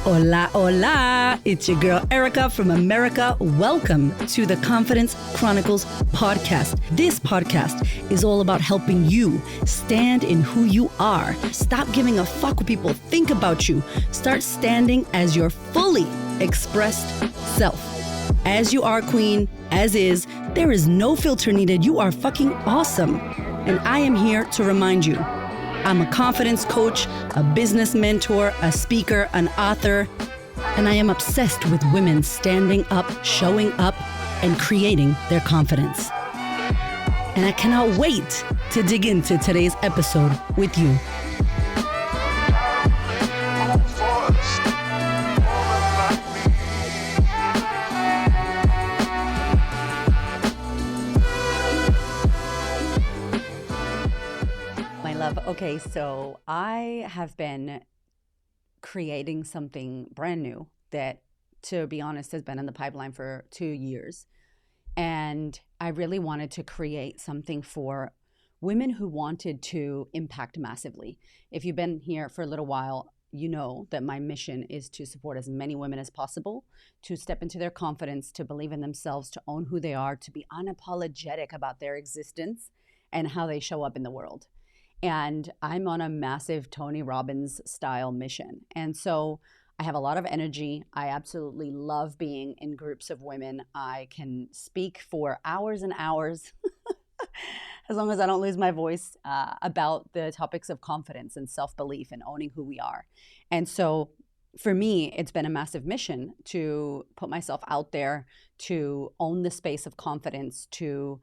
Hola, hola. It's your girl Erica from America. Welcome to the Confidence Chronicles podcast. This podcast is all about helping you stand in who you are. Stop giving a fuck what people think about you. Start standing as your fully expressed self. As you are, queen, as is. There is no filter needed. You are fucking awesome. And I am here to remind you, I'm a confidence coach, a business mentor, a speaker, an author, and I am obsessed with women standing up, showing up, and creating their confidence. And I cannot wait to dig into today's episode with you. Okay, so I have been creating something brand new that, to be honest, has been in the pipeline for 2 years. And I really wanted to create something for women who wanted to impact massively. If you've been here for a little while, you know that my mission is to support as many women as possible, to step into their confidence, to believe in themselves, to own who they are, to be unapologetic about their existence and how they show up in the world. And I'm on a massive Tony Robbins style mission. And so I have a lot of energy. I absolutely love being in groups of women. I can speak for hours and hours, as long as I don't lose my voice, about the topics of confidence and self-belief and owning who we are. And so for me, it's been a massive mission to put myself out there, to own the space of confidence, to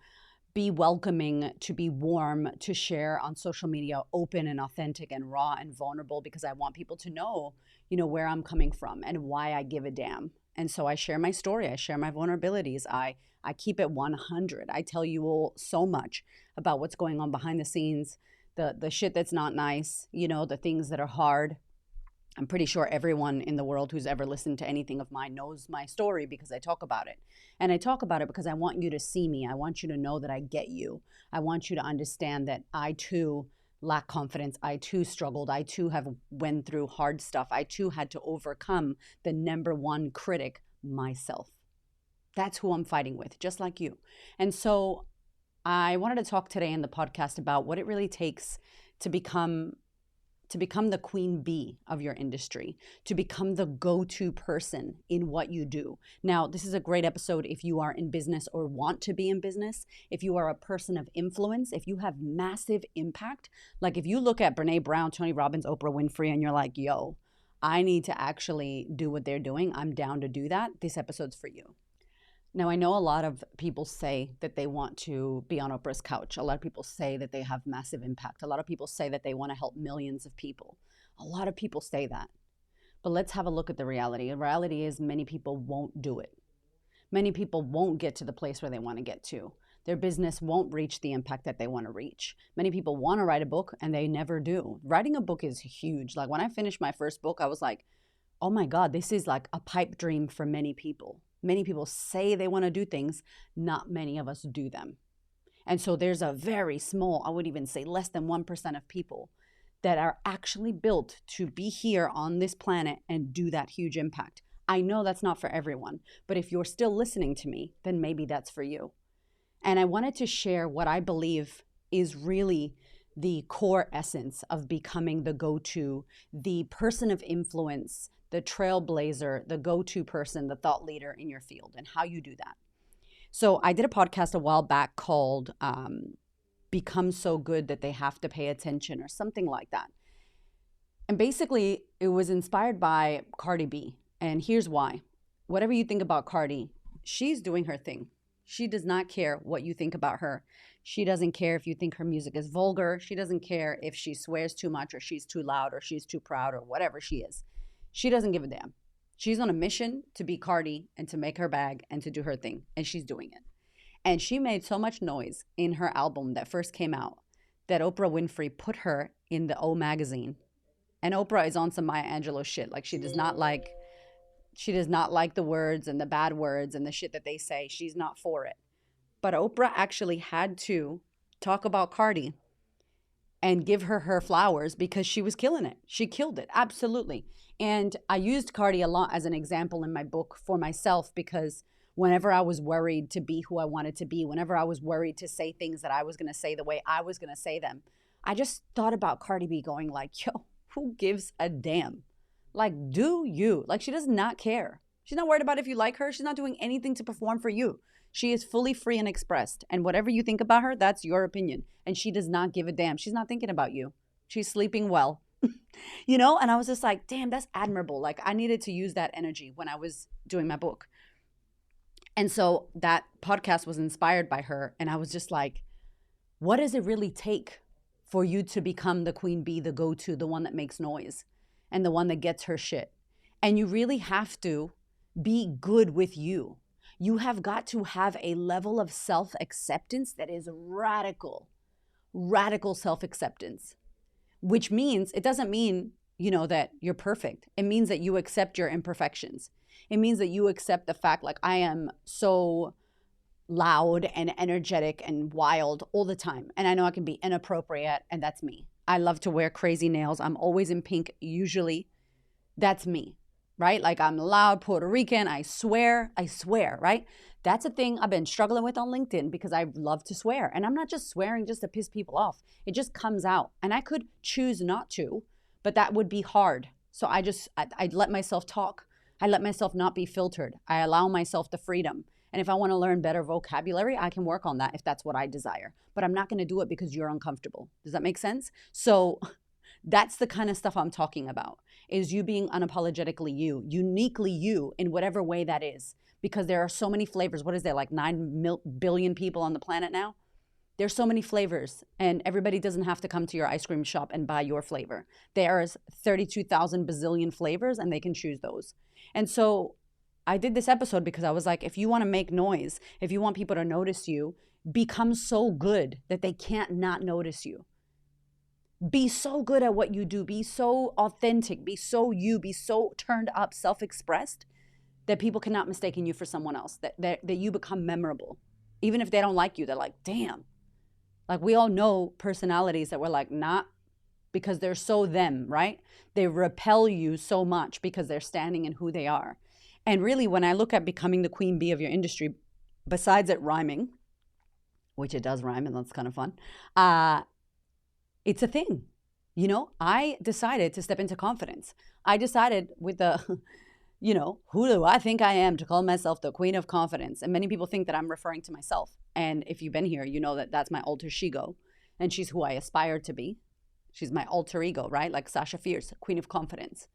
be welcoming, to be warm, to share on social media, open and authentic and raw and vulnerable, because I want people to know, where I'm coming from and why I give a damn. And so I share my story. I share my vulnerabilities. I keep it 100. I tell you all so much about what's going on behind the scenes, the shit that's not nice, the things that are hard. I'm pretty sure everyone in the world who's ever listened to anything of mine knows my story because I talk about it. And I talk about it because I want you to see me. I want you to know that I get you. I want you to understand that I too lack confidence. I too struggled. I too have went through hard stuff. I too had to overcome the number one critic, myself. That's who I'm fighting with, just like you. And so I wanted to talk today in the podcast about what it really takes to become the queen bee of your industry, to become the go-to person in what you do. Now, this is a great episode if you are in business or want to be in business, if you are a person of influence, if you have massive impact. Like if you look at Brene Brown, Tony Robbins, Oprah Winfrey, and you're like, yo, I need to actually do what they're doing. I'm down to do that. This episode's for you. Now, I know a lot of people say that they want to be on Oprah's couch. A lot of people say that they have massive impact. A lot of people say that they want to help millions of people. A lot of people say that. But let's have a look at the reality. The reality is many people won't do it. Many people won't get to the place where they want to get to. Their business won't reach the impact that they want to reach. Many people want to write a book and they never do. Writing a book is huge. Like when I finished my first book, I was like, oh my God, this is like a pipe dream for many people. Many people say they want to do things, not many of us do them. And so there's a very small, I would even say less than 1% of people that are actually built to be here on this planet and do that huge impact. I know that's not for everyone, but if you're still listening to me, then maybe that's for you. And I wanted to share what I believe is really the core essence of becoming the go-to, the person of influence, the trailblazer, the go-to person, the thought leader in your field, and how you do that. So I did a podcast a while back called Become So Good That They Have to Pay Attention, or something like that. And basically, it was inspired by Cardi B. And here's why. Whatever you think about Cardi, she's doing her thing. She does not care what you think about her. She doesn't care if you think her music is vulgar. She doesn't care if she swears too much or she's too loud or she's too proud or whatever she is. She doesn't give a damn. She's on a mission to be Cardi and to make her bag and to do her thing. And she's doing it. And she made so much noise in her album that first came out that Oprah Winfrey put her in the O magazine. And Oprah is on some Maya Angelou shit. Like she does not like the words and the bad words and the shit that they say. She's not for it. But Oprah actually had to talk about Cardi and give her her flowers because she was killing it. She killed it. Absolutely. And I used Cardi a lot as an example in my book for myself because whenever I was worried to be who I wanted to be, whenever I was worried to say things that I was going to say the way I was going to say them, I just thought about Cardi B going like, yo, who gives a damn? Like, do you? Like, she does not care. She's not worried about if you like her. She's not doing anything to perform for you. She is fully free and expressed. And whatever you think about her, that's your opinion. And she does not give a damn. She's not thinking about you. She's sleeping well. You know? And I was just like, damn, that's admirable. Like, I needed to use that energy when I was doing my book. And so that podcast was inspired by her. And I was just like, what does it really take for you to become the queen bee, the go-to, the one that makes noise and the one that gets her shit? And you really have to be good with you. You have got to have a level of self-acceptance that is radical self-acceptance, which means, it doesn't mean, you know, that you're perfect. It means that you accept your imperfections. It means that you accept the fact, like, I am so loud and energetic and wild all the time. And I know I can be inappropriate, and that's me. I love to wear crazy nails. I'm always in pink, usually. That's me, right? Like, I'm loud, Puerto Rican. I swear, right? That's a thing I've been struggling with on LinkedIn because I love to swear. And I'm not just swearing just to piss people off. It just comes out. And I could choose not to, but that would be hard. So I let myself talk. I let myself not be filtered. I allow myself the freedom. And if I want to learn better vocabulary, I can work on that if that's what I desire. But I'm not going to do it because you're uncomfortable. Does that make sense? So that's the kind of stuff I'm talking about, is you being unapologetically you, uniquely you in whatever way that is. Because there are so many flavors. What is there, like 9 billion people on the planet now? There's so many flavors, and everybody doesn't have to come to your ice cream shop and buy your flavor. There's 32,000 bazillion flavors, and they can choose those. And so I did this episode because I was like, if you want to make noise, if you want people to notice you, become so good that they can't not notice you. Be so good at what you do. Be so authentic. Be so you. Be so turned up, self-expressed that people cannot mistake you for someone else, that you become memorable. Even if they don't like you, they're like, damn. Like, we all know personalities that we're like, not, because they're so them, right? They repel you so much because they're standing in who they are. And really, when I look at becoming the queen bee of your industry, besides it rhyming, which it does rhyme, and that's kind of fun, it's a thing. You know, I decided to step into confidence. I decided with the, you know, who do I think I am to call myself the queen of confidence? And many people think that I'm referring to myself. And if you've been here, you know that that's my alter ego. And she's who I aspire to be. She's my alter ego, right? Like Sasha Fierce, queen of confidence.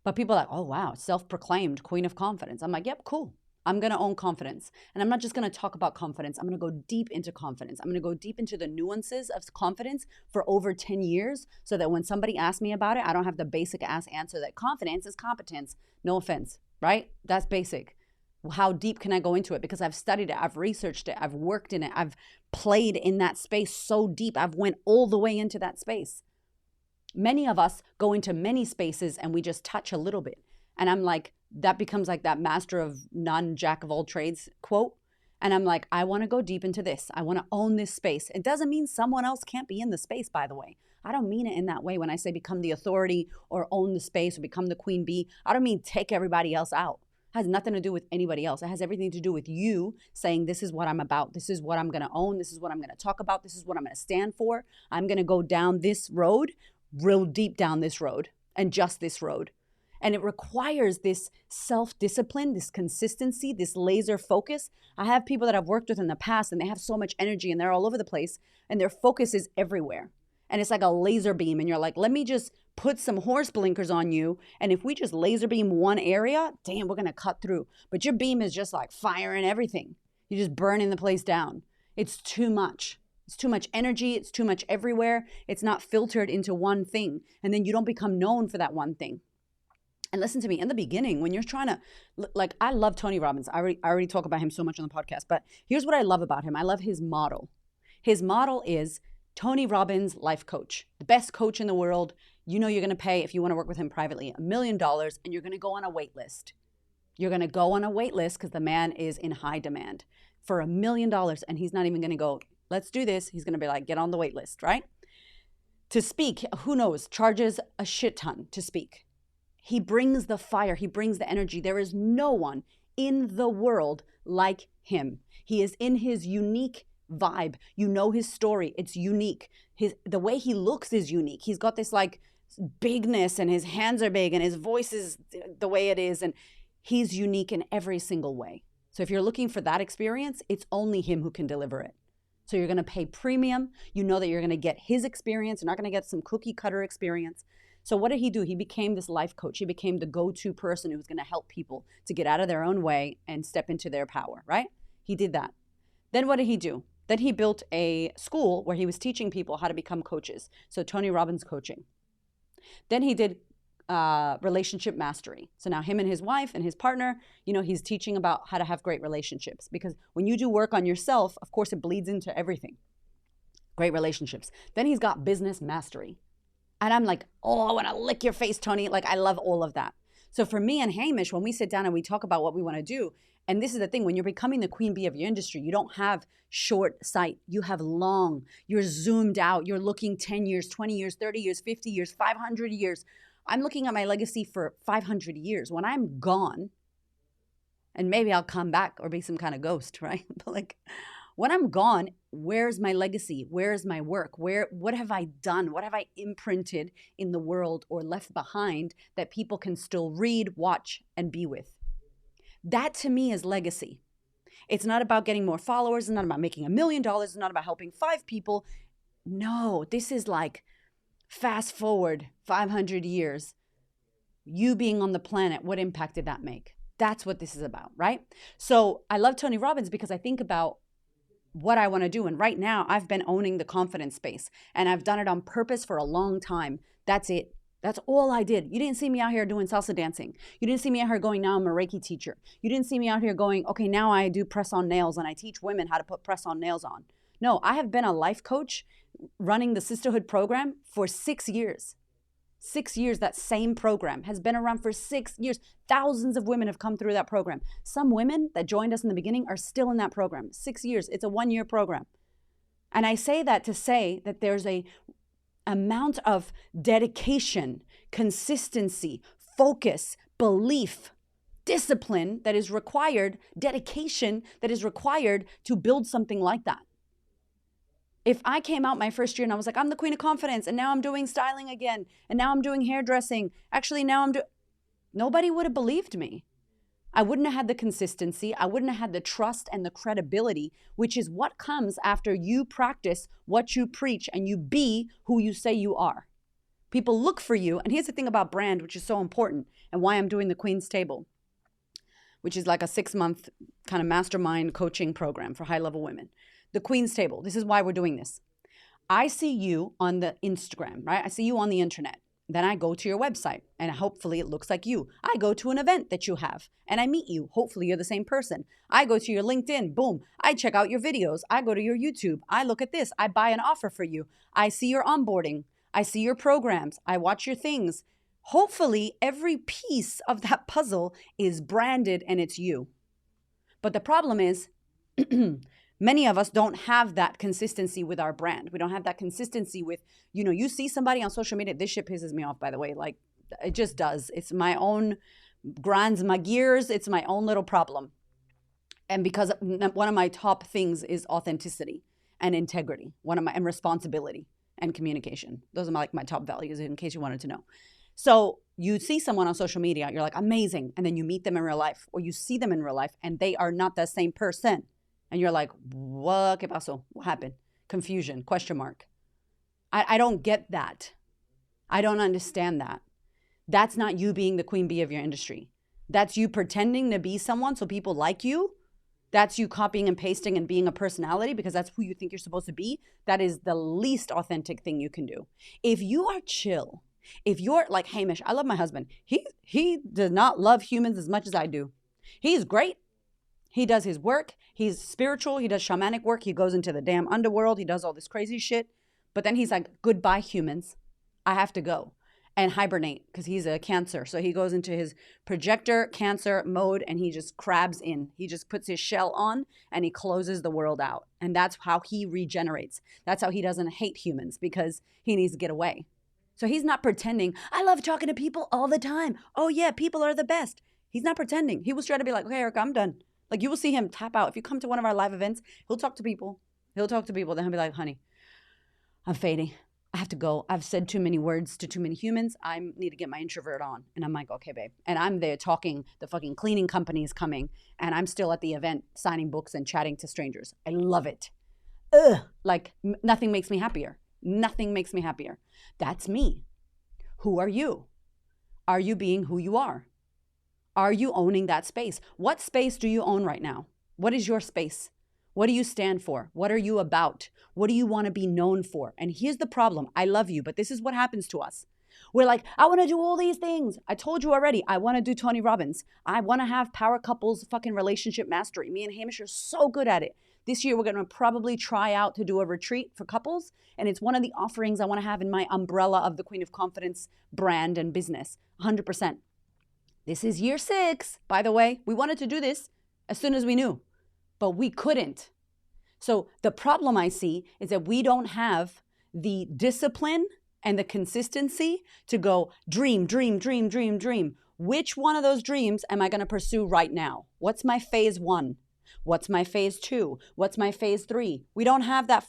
But people are like, oh, wow, self-proclaimed queen of confidence. I'm like, yep, cool. I'm going to own confidence. And I'm not just going to talk about confidence. I'm going to go deep into confidence. I'm going to go deep into the nuances of confidence for over 10 years so that when somebody asks me about it, I don't have the basic ass answer that confidence is competence. No offense, right? That's basic. How deep can I go into it? Because I've studied it. I've researched it. I've worked in it. I've played in that space so deep. I've went all the way into that space. Many of us go into many spaces and we just touch a little bit. And I'm like, that becomes like that master of none, jack of all trades quote. And I'm like, I want to go deep into this. I want to own this space. It doesn't mean someone else can't be in the space, by the way. I don't mean it in that way when I say become the authority or own the space or become the queen bee. I don't mean take everybody else out. It has nothing to do with anybody else. It has everything to do with you saying, this is what I'm about. This is what I'm going to own. This is what I'm going to talk about. This is what I'm going to stand for. I'm going to go down this road, real deep down this road, and just this road. And it requires this self-discipline, this consistency, this laser focus. I have people that I've worked with in the past and they have so much energy and they're all over the place and their focus is everywhere. And it's like a laser beam and you're like, let me just put some horse blinkers on you. And if we just laser beam one area, damn, we're going to cut through. But your beam is just like firing everything. You're just burning the place down. It's too much. It's too much energy. It's too much everywhere. It's not filtered into one thing. And then you don't become known for that one thing. And listen to me, in the beginning, when you're trying to, like, I love Tony Robbins. I already talk about him so much on the podcast, but here's what I love about him. I love his model. His model is Tony Robbins, life coach, the best coach in the world. You know you're going to pay, if you want to work with him privately, $1 million, and you're going to go on a wait list. You're going to go on a wait list because the man is in high demand for $1 million, and he's not even going to go, let's do this. He's going to be like, get on the wait list, right? to speak, who knows, charges a shit ton to speak. He brings the fire, he brings the energy. There is no one in the world like him. He is in his unique vibe. You know his story, it's unique. The way he looks is unique. He's got this like bigness, and his hands are big, and his voice is the way it is, and he's unique in every single way. So if you're looking for that experience, it's only him who can deliver it. So you're going to pay premium. You know that you're going to get his experience. You're not going to get some cookie cutter experience. So what did he do? He became this life coach. He became the go-to person who's going to help people to get out of their own way and step into their power, right? He did that. Then what did he do? Then he built a school where he was teaching people how to become coaches. So Tony Robbins coaching. Then he did relationship mastery. So now him and his wife and his partner, he's teaching about how to have great relationships, because when you do work on yourself, of course, it bleeds into everything. Great relationships. Then he's got business mastery. And I'm like, oh, I want to lick your face, Tony. Like, I love all of that. So for me and Hamish, when we sit down and we talk about what we want to do, and this is the thing, when you're becoming the queen bee of your industry, you don't have short sight. You have long. You're zoomed out. You're looking 10 years, 20 years, 30 years, 50 years, 500 years. I'm looking at my legacy for 500 years. When I'm gone, and maybe I'll come back or be some kind of ghost, right? But like, when I'm gone, where's my legacy? Where's my work? What have I done? What have I imprinted in the world or left behind that people can still read, watch, and be with? That to me is legacy. It's not about getting more followers. It's not about making $1 million. It's not about helping 5 people. No, this is like fast forward 500 years. You being on the planet, what impact did that make? That's what this is about, right? So I love Tony Robbins because I think about what I want to do. And right now I've been owning the confidence space, and I've done it on purpose for a long time. That's it. That's all I did. You didn't see me out here doing salsa dancing. You didn't see me out here going, now I'm a Reiki teacher. You didn't see me out here going, okay, now I do press on nails and I teach women how to put press on nails on. No, I have been a life coach running the sisterhood program for 6 years. 6 years, that same program has been around for 6 years. Thousands of women have come through that program. Some women that joined us in the beginning are still in that program. 6 years, it's a 1-year program. And I say that to say that there's a amount of dedication, consistency, focus, belief, discipline that is required, dedication that is required to build something like that. If I came out my first year and I was like, I'm the queen of confidence, and now I'm doing styling again, and now I'm doing hairdressing, actually now nobody would have believed me. I wouldn't have had the consistency. I wouldn't have had the trust and the credibility, which is what comes after you practice what you preach and you be who you say you are. People look for you. And here's the thing about brand, which is so important, and why I'm doing the Queen's Table, which is like a 6-month kind of mastermind coaching program for high-level women. The Queen's Table, this is why we're doing this. I see you on the Instagram, right? I see you on the internet. Then I go to your website and hopefully it looks like you. I go to an event that you have and I meet you. Hopefully you're the same person. I go to your LinkedIn. Boom. I check out your videos. I go to your YouTube. I look at this. I buy an offer for you. I see your onboarding. I see your programs. I watch your things. Hopefully every piece of that puzzle is branded and it's you. But the problem is many of us don't have that consistency with our brand. We don't have that consistency with, you see somebody on social media. This shit pisses me off, by the way. Like, it just does. It's my own, grinds my gears. It's my own little problem. And because one of my top things is authenticity and integrity, and responsibility and communication. Those are my top values, in case you wanted to know. So you see someone on social media, you're like, amazing. And then you meet them in real life, or you see them in real life and they are not the same person. And you're like, what? ¿Qué pasó? What happened? Confusion, question mark. I don't get that. I don't understand that. That's not you being the queen bee of your industry. That's you pretending to be someone so people like you. That's you copying and pasting and being a personality because that's who you think you're supposed to be. That is the least authentic thing you can do. If you are chill, if you're like Hamish, I love my husband. He does not love humans as much as I do. He's great. He does his work. He's spiritual. He does shamanic work. He goes into the damn underworld. He does all this crazy shit. But then he's like, goodbye, humans. I have to go. and hibernate because he's a Cancer. So he goes into his projector Cancer mode and he just crabs in. He just puts his shell on and he closes the world out. And that's how he regenerates. That's how he doesn't hate humans, because he needs to get away. So he's not pretending, I love talking to people all the time. Oh yeah, people are the best. He's not pretending. He will try to be like, okay, Erica, I'm done. Like, you will see him tap out. If you come to one of our live events, he'll talk to people. Then he'll be like, honey, I'm fading. I have to go. I've said too many words to too many humans. I need to get my introvert on. And I'm like, okay, babe. And I'm there talking. The fucking cleaning company is coming. And I'm still at the event signing books and chatting to strangers. I love it. Like, nothing makes me happier. Nothing makes me happier. That's me. Who are you? Are you being who you are? Are you owning that space? What space do you own right now? What is your space? What do you stand for? What are you about? What do you want to be known for? And here's the problem. I love you, but this is what happens to us. We're like, I want to do all these things. I told you already, I want to do Tony Robbins. I want to have power couples fucking relationship mastery. Me and Hamish are so good at it. This year, we're going to probably try out to do a retreat for couples. And it's one of the offerings I want to have in my umbrella of the Queen of Confidence brand and business. 100%. This is year 6, by the way. We wanted to do this as soon as we knew, but we couldn't. So the problem I see is that we don't have the discipline and the consistency to go dream, dream, dream, dream, dream. Which one of those dreams am I going to pursue right now? What's my phase 1? What's my phase 2? What's my phase 3? We don't have that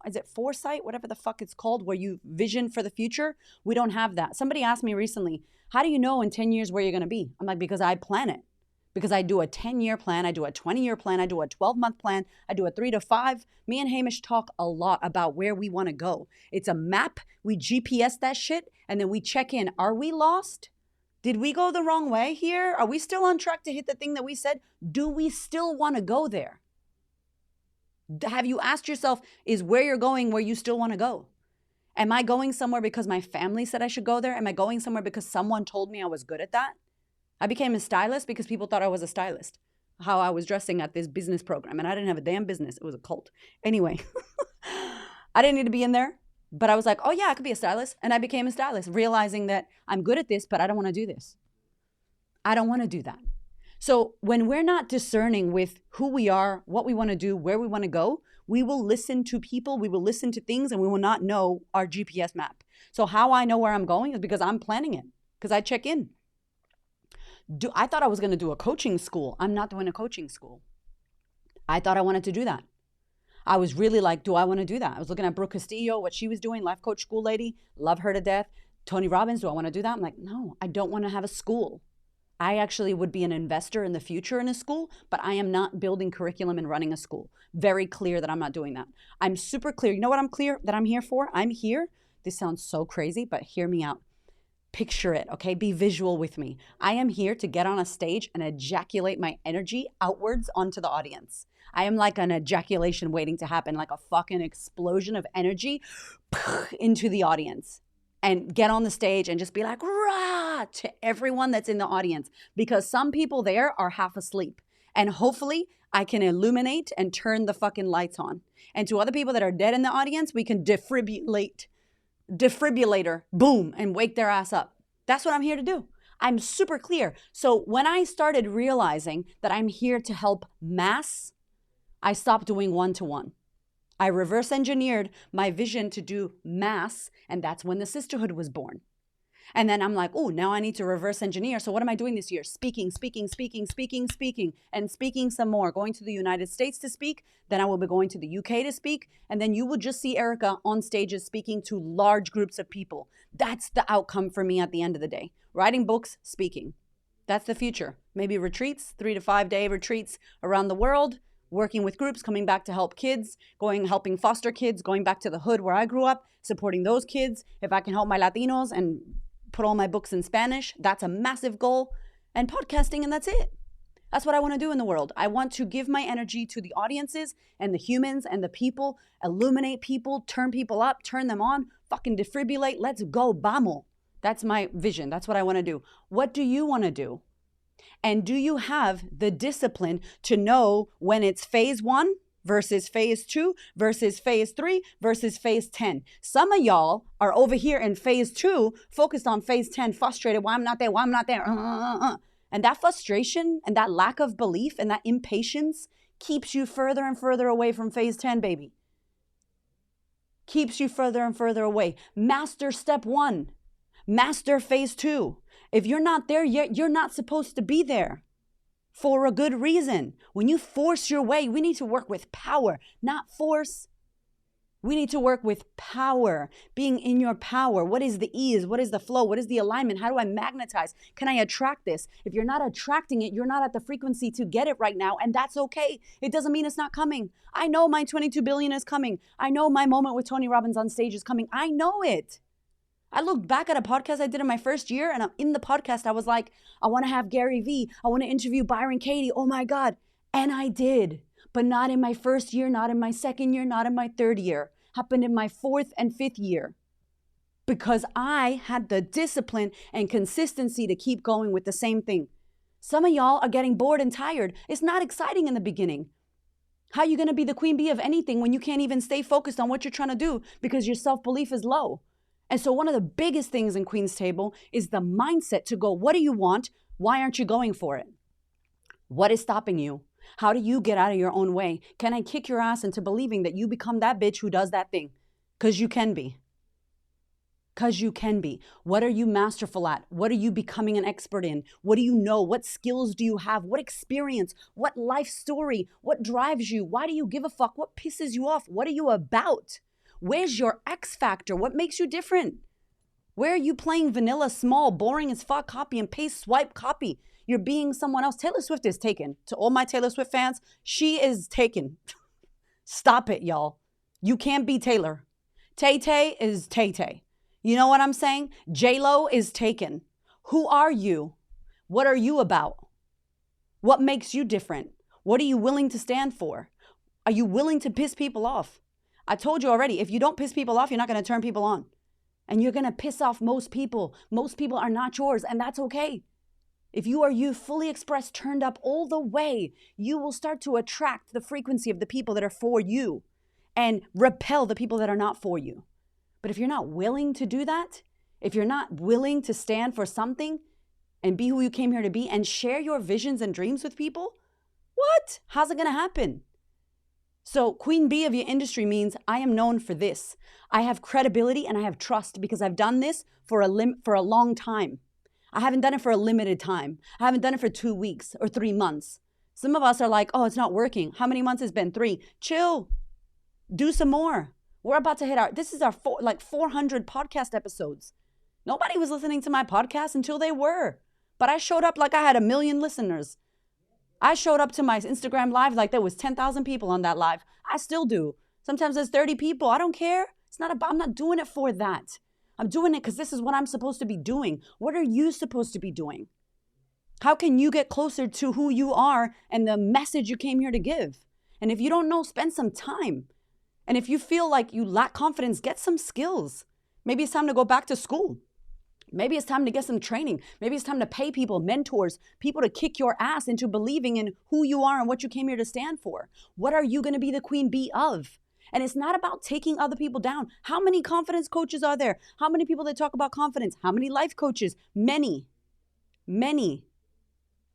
is it foresight, whatever the fuck it's called, where you vision for the future? We don't have that. Somebody asked me recently, how do you know in 10 years where you're going to be? I'm like, because I plan it. Because I do a 10-year plan, I do a 20-year plan, I do a 12-month plan, I do a 3 to 5. Me and Hamish talk a lot about where we want to go. It's a map. We GPS that shit, and then we check in. Are we lost? Did we go the wrong way here? Are we still on track to hit the thing that we said? Do we still want to go there? Have you asked yourself, is where you're going where you still want to go? Am I going somewhere because my family said I should go there? Am I going somewhere because someone told me I was good at that? I became a stylist because people thought I was a stylist. How I was dressing at this business program. And I didn't have a damn business. It was a cult. Anyway, I didn't need to be in there. But I was like, oh yeah, I could be a stylist. And I became a stylist, realizing that I'm good at this, but I don't want to do this. I don't want to do that. So when we're not discerning with who we are, what we want to do, where we want to go, we will listen to people, we will listen to things, and we will not know our GPS map. So how I know where I'm going is because I'm planning it, because I check in. I thought I was going to do a coaching school. I'm not doing a coaching school. I thought I wanted to do that. I was really like, do I want to do that? I was looking at Brooke Castillo, what she was doing, life coach school lady, love her to death. Tony Robbins, do I want to do that? I'm like, no, I don't want to have a school. I actually would be an investor in the future in a school, but I am not building curriculum and running a school. Very clear that I'm not doing that. I'm super clear. You know what I'm clear that I'm here for? I'm here. This sounds so crazy, but hear me out. Picture it, okay? Be visual with me. I am here to get on a stage and ejaculate my energy outwards onto the audience. I am like an ejaculation waiting to happen, like a fucking explosion of energy into the audience. And get on the stage and just be like, rah, to everyone that's in the audience. Because some people there are half asleep. And hopefully I can illuminate and turn the fucking lights on. And to other people that are dead in the audience, we can defibrillator, boom, and wake their ass up. That's what I'm here to do. I'm super clear. So when I started realizing that I'm here to help mass, I stopped doing one-to-one. I reverse engineered my vision to do mass, and that's when the sisterhood was born. And then I'm like, oh, now I need to reverse engineer. So what am I doing this year? Speaking, and speaking some more. Going to the United States to speak. Then I will be going to the UK to speak. And then you will just see Erica on stages speaking to large groups of people. That's the outcome for me at the end of the day. Writing books, speaking. That's the future. Maybe retreats, 3 to 5 day retreats around the world. Working with groups, coming back to help kids, helping foster kids, going back to the hood where I grew up, supporting those kids. If I can help my Latinos and put all my books in Spanish, that's a massive goal. And podcasting, and that's it. That's what I want to do in the world. I want to give my energy to the audiences and the humans and the people, illuminate people, turn people up, turn them on, fucking defibrillate. Let's go, vamos. That's my vision. That's what I want to do. What do you want to do? And do you have the discipline to know when it's phase 1 versus phase 2 versus phase 3 versus phase 10. Some of y'all are over here in phase 2, focused on phase 10, frustrated. Why I'm not there? Why I'm not there? And that frustration and that lack of belief and that impatience keeps you further and further away from phase 10, baby. Keeps you further and further away. Master step 1. Master phase 2. If you're not there yet, you're not supposed to be there for a good reason. When you force your way, we need to work with power, not force. We need to work with power, being in your power. What is the ease? What is the flow? What is the alignment? How do I magnetize? Can I attract this? If you're not attracting it, you're not at the frequency to get it right now, and that's okay. It doesn't mean it's not coming. I know my 22 billion is coming. I know my moment with Tony Robbins on stage is coming. I know it. I looked back at a podcast I did in my first year, and in the podcast, I was like, I want to have Gary Vee. I want to interview Byron Katie. Oh my God. And I did, but not in my first year, not in my second year, not in my third year. Happened in my 4th and 5th year, because I had the discipline and consistency to keep going with the same thing. Some of y'all are getting bored and tired. It's not exciting in the beginning. How are you going to be the queen bee of anything when you can't even stay focused on what you're trying to do because your self-belief is low? And so one of the biggest things in Queen's Table is the mindset to go, what do you want? Why aren't you going for it? What is stopping you? How do you get out of your own way? Can I kick your ass into believing that you become that bitch who does that thing? Because you can be. Because you can be. What are you masterful at? What are you becoming an expert in? What do you know? What skills do you have? What experience? What life story? What drives you? Why do you give a fuck? What pisses you off? What are you about? Where's your X factor? What makes you different? Where are you playing vanilla, small, boring as fuck, copy and paste, swipe, copy? You're being someone else. Taylor Swift is taken. To all my Taylor Swift fans, she is taken. Stop it, y'all. You can't be Taylor. Tay-Tay is Tay-Tay. You know what I'm saying? J-Lo is taken. Who are you? What are you about? What makes you different? What are you willing to stand for? Are you willing to piss people off? I told you already, if you don't piss people off, you're not going to turn people on. And you're going to piss off most people. Most people are not yours, and that's okay. If you are you, fully expressed, turned up all the way, you will start to attract the frequency of the people that are for you and repel the people that are not for you. But if you're not willing to do that, if you're not willing to stand for something and be who you came here to be and share your visions and dreams with people, what? How's it going to happen? So queen bee of your industry means I am known for this. I have credibility and I have trust because I've done this for a long time. I haven't done it for a limited time. I haven't done it for 2 weeks or 3 months. Some of us are like, oh, it's not working. How many months has it been? 3. Chill. Do some more. We're about to hit this is our 400 podcast episodes. Nobody was listening to my podcast until they were. But I showed up like I had 1 million listeners. I showed up to my Instagram live like there was 10,000 people on that live. I still do. Sometimes there's 30 people. I don't care. I'm not doing it for that. I'm doing it because this is what I'm supposed to be doing. What are you supposed to be doing? How can you get closer to who you are and the message you came here to give? And if you don't know, spend some time. And if you feel like you lack confidence, get some skills. Maybe it's time to go back to school. Maybe it's time to get some training. Maybe it's time to pay people, mentors, people to kick your ass into believing in who you are and what you came here to stand for. What are you going to be the queen bee of? And it's not about taking other people down. How many confidence coaches are there? How many people that talk about confidence? How many life coaches? Many.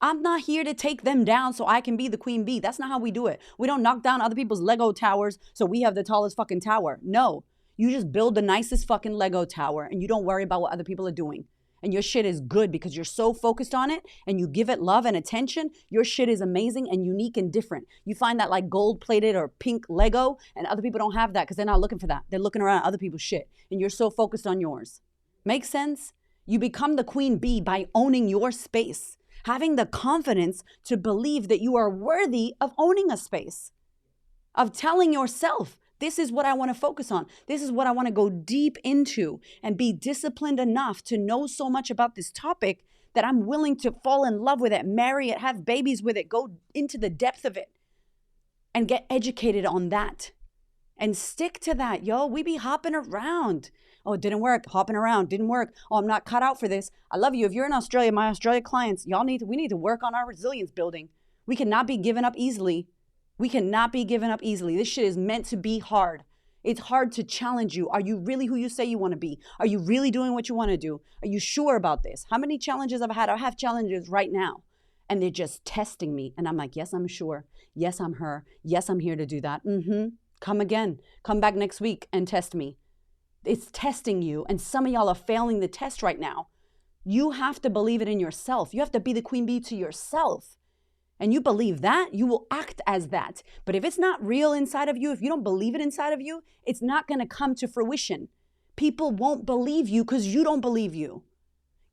I'm not here to take them down so I can be the queen bee. That's not how we do it. We don't knock down other people's Lego towers so we have the tallest fucking tower. No. You just build the nicest fucking Lego tower and you don't worry about what other people are doing. And your shit is good because you're so focused on it and you give it love and attention. Your shit is amazing and unique and different. You find that like gold-plated or pink Lego and other people don't have that because they're not looking for that. They're looking around at other people's shit and you're so focused on yours. Make sense? You become the queen bee by owning your space, having the confidence to believe that you are worthy of owning a space, of telling yourself, this is what I want to focus on. This is what I want to go deep into and be disciplined enough to know so much about this topic that I'm willing to fall in love with it, marry it, have babies with it, go into the depth of it and get educated on that and stick to that. Yo, we be hopping around. Oh, it didn't work. Hopping around. Didn't work. Oh, I'm not cut out for this. I love you. If you're in Australia, my Australia clients, we need to work on our resilience building. We cannot be given up easily. We cannot be given up easily. This shit is meant to be hard. It's hard to challenge you. Are you really who you say you want to be? Are you really doing what you want to do? Are you sure about this? How many challenges I've had? I have challenges right now. And they're just testing me. And I'm like, yes, I'm sure. Yes, I'm her. Yes, I'm here to do that. Come again. Come back next week and test me. It's testing you. And some of y'all are failing the test right now. You have to believe it in yourself. You have to be the queen bee to yourself. And you believe that, you will act as that. But if it's not real inside of you, if you don't believe it inside of you, it's not going to come to fruition. People won't believe you because you don't believe you.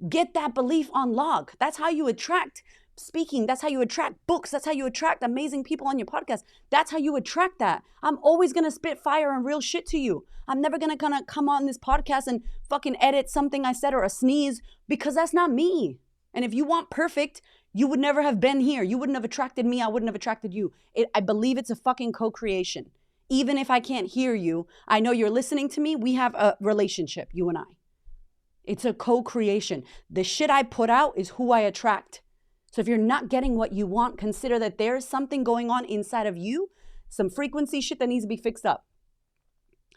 Get that belief on log. That's how you attract speaking. That's how you attract books. That's how you attract amazing people on your podcast. That's how you attract that. I'm always going to spit fire and real shit to you. I'm never going to come on this podcast and fucking edit something I said or a sneeze, because that's not me. And if you want perfect, you would never have been here. You wouldn't have attracted me. I wouldn't have attracted you. I believe it's a fucking co-creation. Even if I can't hear you, I know you're listening to me. We have a relationship, you and I. It's a co-creation. The shit I put out is who I attract. So if you're not getting what you want, consider that there's something going on inside of you, some frequency shit that needs to be fixed up.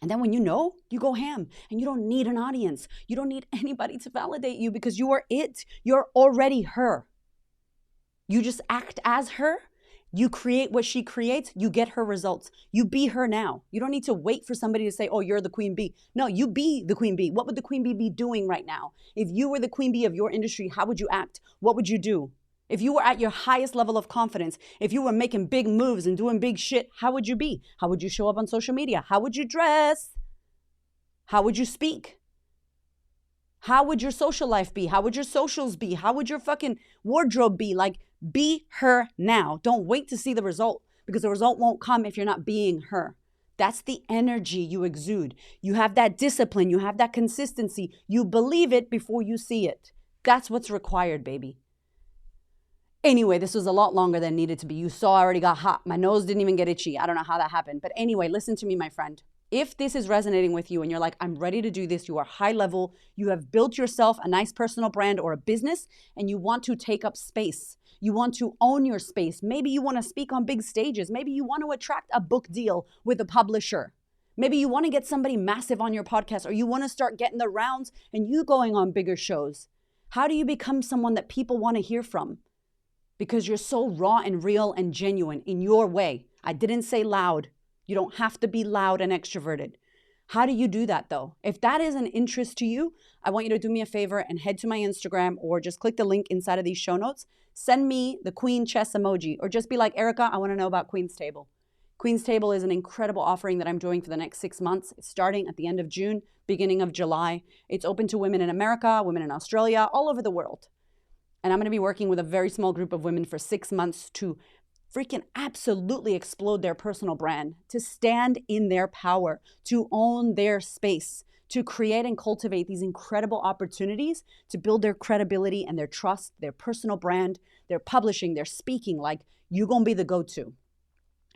And then when you know, you go ham, and you don't need an audience. You don't need anybody to validate you, because you are it. You're already her. You just act as her. You create what she creates. You get her results. You be her now. You don't need to wait for somebody to say, oh, you're the queen bee. No, you be the queen bee. What would the queen bee be doing right now? If you were the queen bee of your industry, how would you act? What would you do? If you were at your highest level of confidence, if you were making big moves and doing big shit, how would you be? How would you show up on social media? How would you dress? How would you speak? How would your social life be? How would your socials be? How would your fucking wardrobe be? Like, be her now. Don't wait to see the result, because the result won't come if you're not being her. That's the energy you exude. You have that discipline. You have that consistency. You believe it before you see it. That's what's required, baby. Anyway, this was a lot longer than needed to be. You saw I already got hot. My nose didn't even get itchy. I don't know how that happened. But anyway, listen to me, my friend. If this is resonating with you and you're like, I'm ready to do this, you are high level, you have built yourself a nice personal brand or a business, and you want to take up space. You want to own your space. Maybe you want to speak on big stages. Maybe you want to attract a book deal with a publisher. Maybe you want to get somebody massive on your podcast, or you want to start getting the rounds and you going on bigger shows. How do you become someone that people want to hear from? Because you're so raw and real and genuine in your way. I didn't say loud. You don't have to be loud and extroverted. How do you do that though? If that is an interest to you, I want you to do me a favor and head to my Instagram, or just click the link inside of these show notes. Send me the Queen Chess emoji, or just be like, Erica, I want to know about Queen's Table. Queen's Table is an incredible offering that I'm doing for the next 6 months. It's starting at the end of June, beginning of July. It's open to women in America, women in Australia, all over the world. And I'm going to be working with a very small group of women for 6 months to freaking absolutely explode their personal brand, to stand in their power, to own their space, to create and cultivate these incredible opportunities to build their credibility and their trust, their personal brand, their publishing, their speaking. Like, you're going to be the go-to.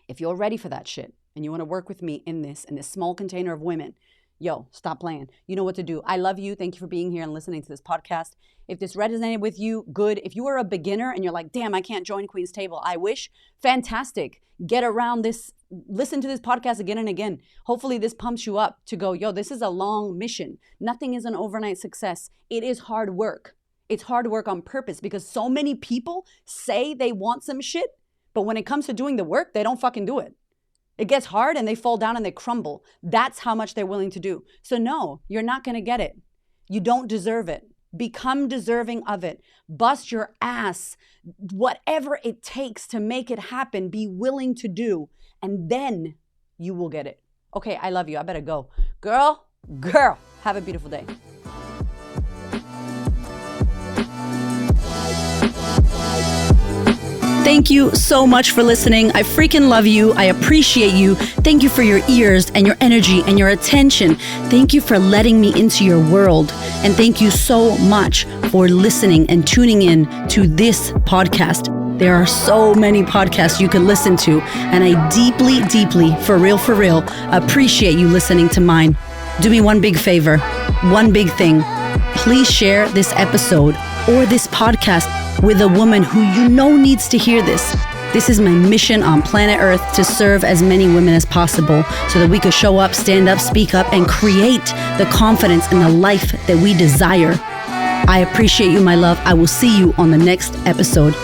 If you're ready for that shit and you want to work with me in this small container of women, yo, stop playing. You know what to do. I love you. Thank you for being here and listening to this podcast. If this resonated with you, good. If you are a beginner and you're like, damn, I can't join Queen's Table, I wish, fantastic. Get around this. Listen to this podcast again and again. Hopefully this pumps you up to go, yo, this is a long mission. Nothing is an overnight success. It is hard work. It's hard work on purpose, because so many people say they want some shit, but when it comes to doing the work, they don't fucking do it. It gets hard and they fall down and they crumble. That's how much they're willing to do. So no, you're not going to get it. You don't deserve it. Become deserving of it. Bust your ass. Whatever it takes to make it happen, be willing to do. And then you will get it. Okay, I love you. I better go. Girl, have a beautiful day. Thank you so much for listening. I freaking love you. I appreciate you. Thank you for your ears and your energy and your attention. Thank you for letting me into your world. And thank you so much for listening and tuning in to this podcast. There are so many podcasts you can listen to, and I deeply, for real, appreciate you listening to mine. Do me one big favor, one big thing. Please share this episode or this podcast with a woman who you know needs to hear this. This is my mission on planet Earth, to serve as many women as possible so that we could show up, stand up, speak up, and create the confidence and the life that we desire. I appreciate you, my love. I will see you on the next episode.